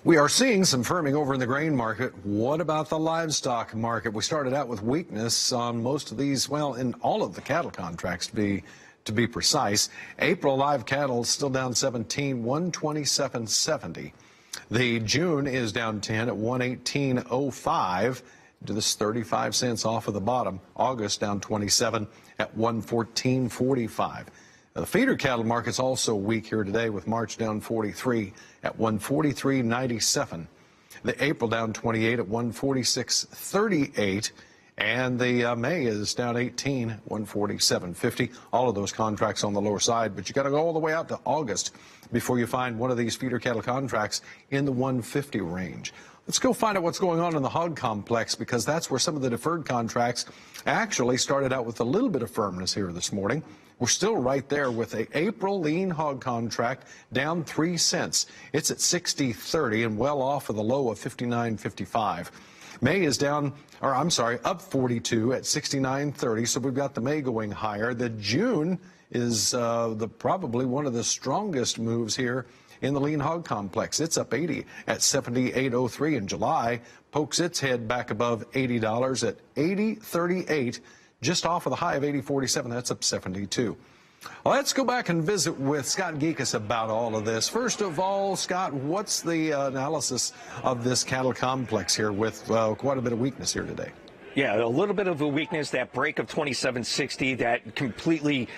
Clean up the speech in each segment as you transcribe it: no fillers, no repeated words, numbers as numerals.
We are seeing some firming over in the grain market. What about the livestock market? We started out with weakness on most of these, well, in all of the cattle contracts to be precise. April live cattle still down 17, 127.70. The June is down 10 at 118.05. To this 35 cents off of the bottom. August down 27 at 114.45. The feeder cattle market's also weak here today, with March down 43 at 143.97. The April down 28 at 146.38. And the May is down 18, 147.50. All of those contracts on the lower side, but you got to go all the way out to August before you find one of these feeder cattle contracts in the 150 range. Let's go find out what's going on in the hog complex, because that's where some of the deferred contracts actually started out with a little bit of firmness here this morning. We're still right there with a April lean hog contract down 3 cents. It's at 60.30 and well off of the low of 59.55. May is down, or I'm sorry, up 42 at 69.30. So we've got the May going higher. The June is probably one of the strongest moves here in the lean hog complex. It's up 80 at 78.03. In July pokes its head back above $80 at 80.38, just off of the high of 80.47. That's up 72. Well, let's go back and visit with Scott Gecas about all of this. First of all, Scott, what's the analysis of this cattle complex here with quite a bit of weakness here today? Yeah, a little bit of a weakness, that break of 27.60 that completely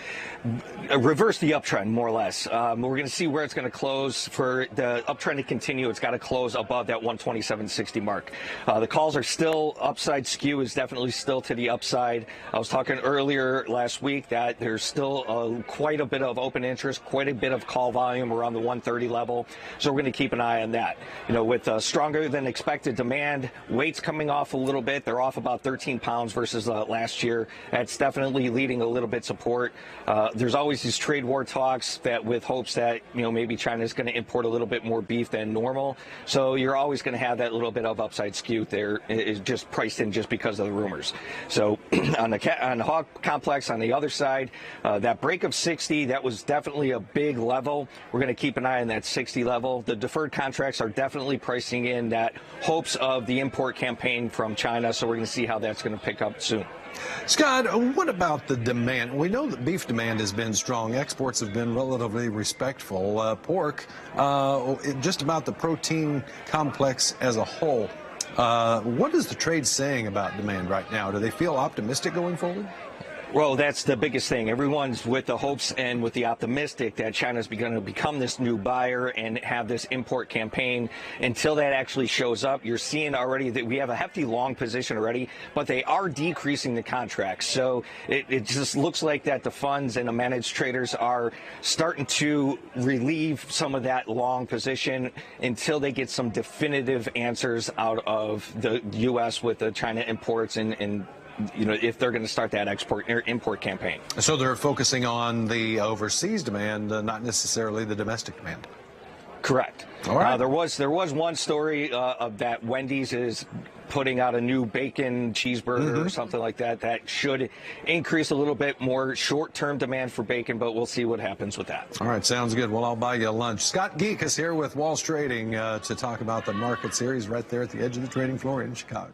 reversed the uptrend, more or less. We're going to see where it's going to close. For the uptrend to continue, it's got to close above that 127.60 mark. The calls are still upside. Skew is definitely still to the upside. I was talking earlier last week that there's still quite a bit of open interest, quite a bit of call volume around the 130 level. So we're going to keep an eye on that. You know, with stronger than expected demand, weights coming off a little bit. They're off about 13 pounds versus last year. That's definitely leading a little bit support. There's always these trade war talks that with hopes that, you know, maybe China is going to import a little bit more beef than normal. So you're always going to have that little bit of upside skew there. Is just priced in just because of the rumors. So on the hog complex on the other side, that break of 60, that was definitely a big level. We're going to keep an eye on that 60 level. The deferred contracts are definitely pricing in that hopes of the import campaign from China. So we're going to see how that's going to pick up soon. Scott, what about the demand? We know that beef demand has been strong. Exports have been relatively respectful. Pork, just about the protein complex as a whole. What is the trade saying about demand right now? Do they feel optimistic going forward? Well, that's the biggest thing. Everyone's with the hopes and with the optimistic that China's going to become this new buyer and have this import campaign. Until that actually shows up, you're seeing already that we have a hefty long position already, but they are decreasing the contracts. So it just looks like that the funds and the managed traders are starting to relieve some of that long position until they get some definitive answers out of the U.S. with the China imports and you know, if they're going to start that import campaign. So they're focusing on the overseas demand, not necessarily the domestic demand. Correct. All right. There was one story of that Wendy's is putting out a new bacon cheeseburger or something like that. That should increase a little bit more short-term demand for bacon, but we'll see what happens with that. All right, sounds good. Well, I'll buy you a lunch. Scott Gecas here with Wall Trading to talk about the markets here. He's right there at the edge of the trading floor in Chicago.